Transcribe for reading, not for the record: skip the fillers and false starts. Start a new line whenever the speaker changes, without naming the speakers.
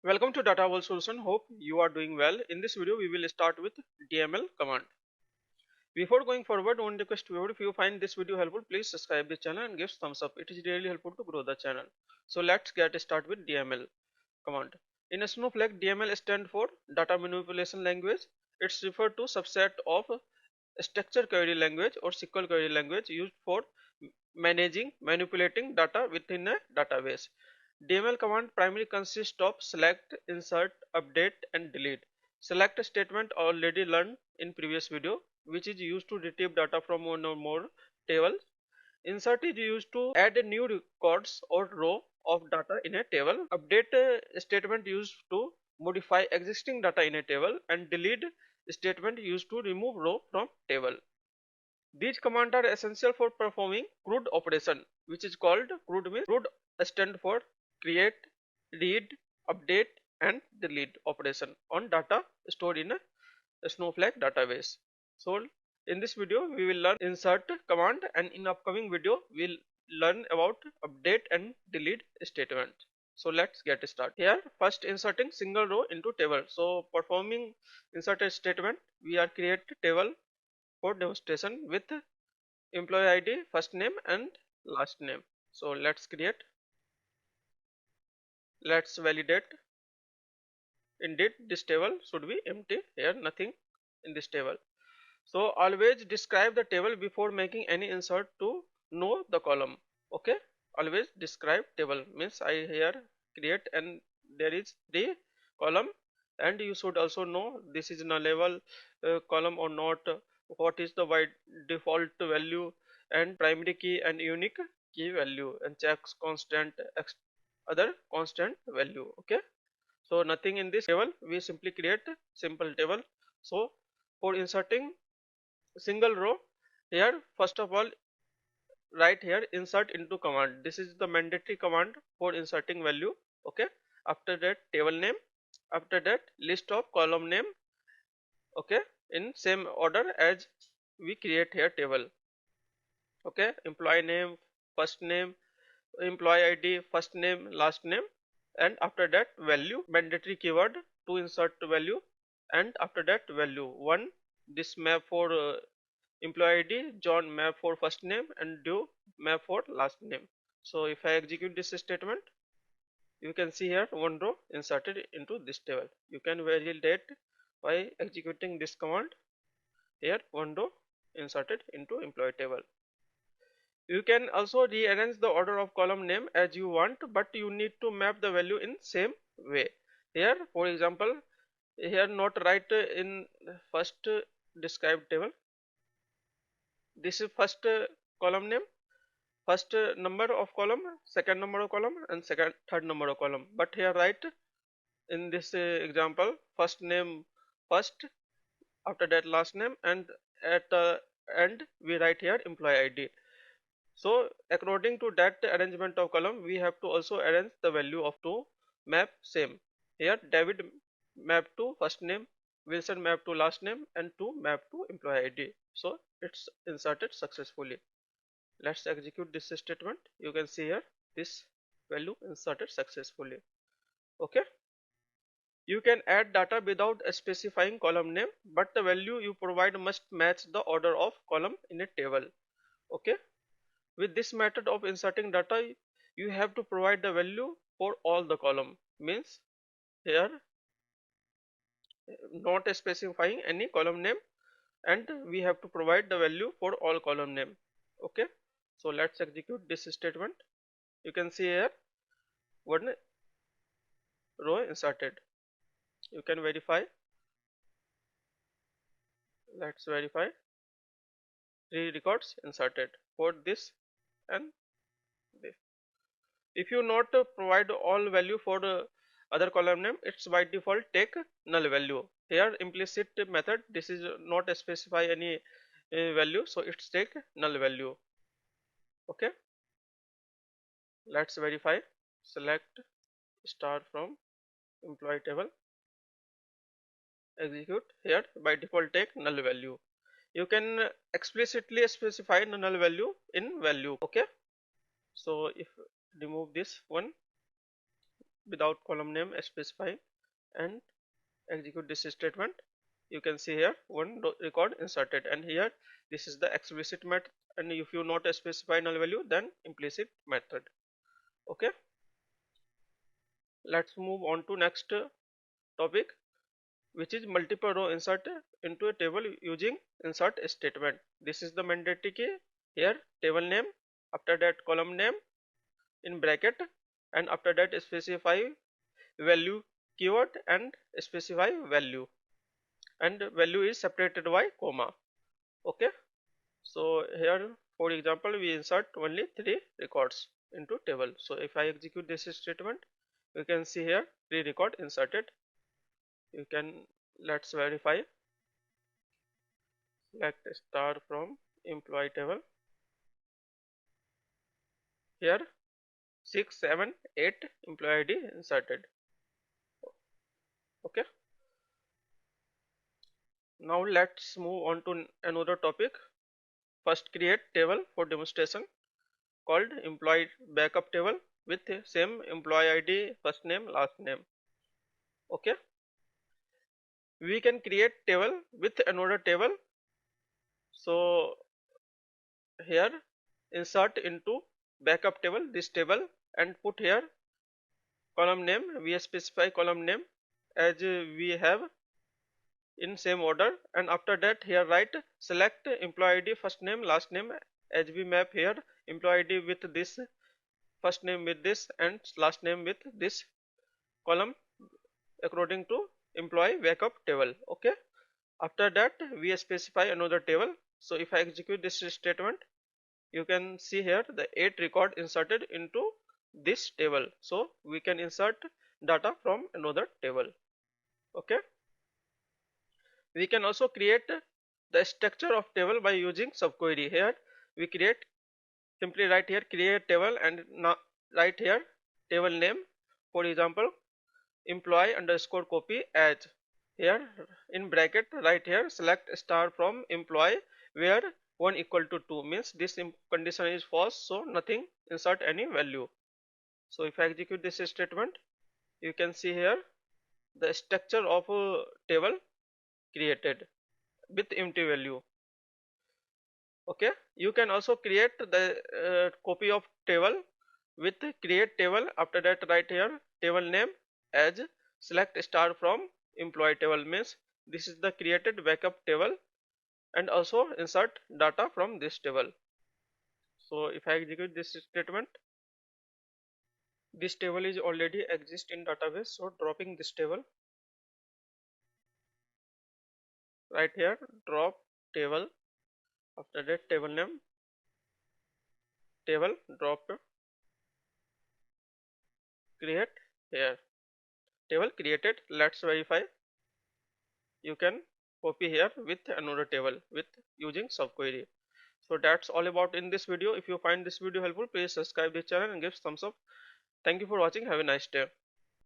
Welcome to Data World Solution. Hope you are doing well. In this video, we will start with DML command. Before going forward, one request to you: if you find this video helpful, please subscribe the channel and give thumbs up. It is really helpful to grow the channel. So let's get started with DML command. In a Snowflake, DML stands for Data Manipulation Language. It's referred to subset of structured query language or SQL query language used for manipulating data within a database. DML command primarily consists of select, insert, update and delete. Select statement already learned in previous video, which is used to retrieve data from one or more tables. Insert is used to add a new records or row of data in a table. Update statement used to modify existing data in a table, and delete statement used to remove row from table. These commands are essential for performing CRUD operation, which is called CRUD means CRUD stand for create, read, update and delete operation on data stored in a Snowflake database. So in this video we will learn insert command, and in upcoming video we'll learn about update and delete statement. So let's get started. Here first inserting single row into table. So performing insert statement, we are create table for demonstration with employee ID, first name and last name. So let's validate. Indeed this table should be empty. Here nothing in this table. So always describe the table before making any insert to know the column. Okay, always describe table means I here create and there is the column, and you should also know this is nullable column or not, what is the by default value and primary key and unique key value, and checks constant other constant value. Okay, so nothing in this table, we simply create simple table. So for inserting single row, here first of all write here insert into command. This is the mandatory command for inserting value. Okay, after that table name, after that list of column name. Okay, in same order as we create here table. Okay, employee name, first name, employee ID, first name, last name, and after that value, mandatory keyword to insert value, and after that value one, this map for employee ID, John map for first name and Due map for last name. So if I execute this statement, you can see here one row inserted into this table. You can validate by executing this command. Here one row inserted into employee table. You can also rearrange the order of column name as you want, but you need to map the value in same way. Here for example, here not write in first described table, this is first column name, first number of column, second number of column and third number of column, but here write in this example first name first, after that last name, and at the end we write here employee ID. So according to that arrangement of column, we have to also arrange the value of to map same. Here David map to first name, Wilson map to last name and to map to employee ID. So it's inserted successfully. Let's execute this statement. You can see here this value inserted successfully. Okay, you can add data without specifying column name, but the value you provide must match the order of column in a table. Okay, with this method of inserting data, you have to provide the value for all the column, means here not specifying any column name, and we have to provide the value for all column name. Okay, so let's execute this statement. You can see here one row inserted. You can verify. Let's verify. 3 records inserted for this and this. If you not provide all value for the other column name, it's by default take null value. Here implicit method, this is not specify any value, so it's take null value. Okay, let's verify. Select star from employee table, execute. Here by default take null value. You can explicitly specify null value in value. Okay, so if remove this one, without column name specifying and execute this statement. You can see here one record inserted, and here this is the explicit method, and if you not specify null value then implicit method. Okay, let's move on to next topic, which is multiple row insert into a table using insert statement. This is the mandatory key. Here table name, after that column name in bracket, and after that specify value keyword and specify value, and value is separated by comma. Okay, so here for example we insert only 3 records into table. So if I execute this statement, you can see here 3 record inserted. You can, let's verify. Select star from employee table. Here 6, 7, 8 employee ID inserted. Okay, now let's move on to another topic. First create table for demonstration called employee backup table with same employee ID, first name, last name. Okay, we can create table with another table. So here insert into backup table this table and put here column name. We specify column name as we have in same order, and after that here write select employee ID first name last name, as we map here employee ID with this, first name with this, and last name with this column according to employee backup table. Okay, after that we specify another table. So if I execute this statement, you can see here the 8 record inserted into this table. So we can insert data from another table. Okay, we can also create the structure of table by using subquery. Here we create, simply write here create table and now write here table name, for example employee underscore copy as. Here in bracket write here select star from employee where 1 equal to 2, means this condition is false, so nothing, insert any value. So if I execute this statement, you can see here the structure of a table created with empty value. Okay, you can also create the copy of table with create table. After that write here table name as select star from employee table, means this is the created backup table, and also insert data from this table. So if I execute this statement, this table is already exist in database, so dropping this table, right here drop table, after that table name, table drop create, here table created. Let's verify. You can copy here with another table with using subquery. So that's all about in this video. If you find this video helpful, please subscribe this channel and give thumbs up. Thank you for watching. Have a nice day.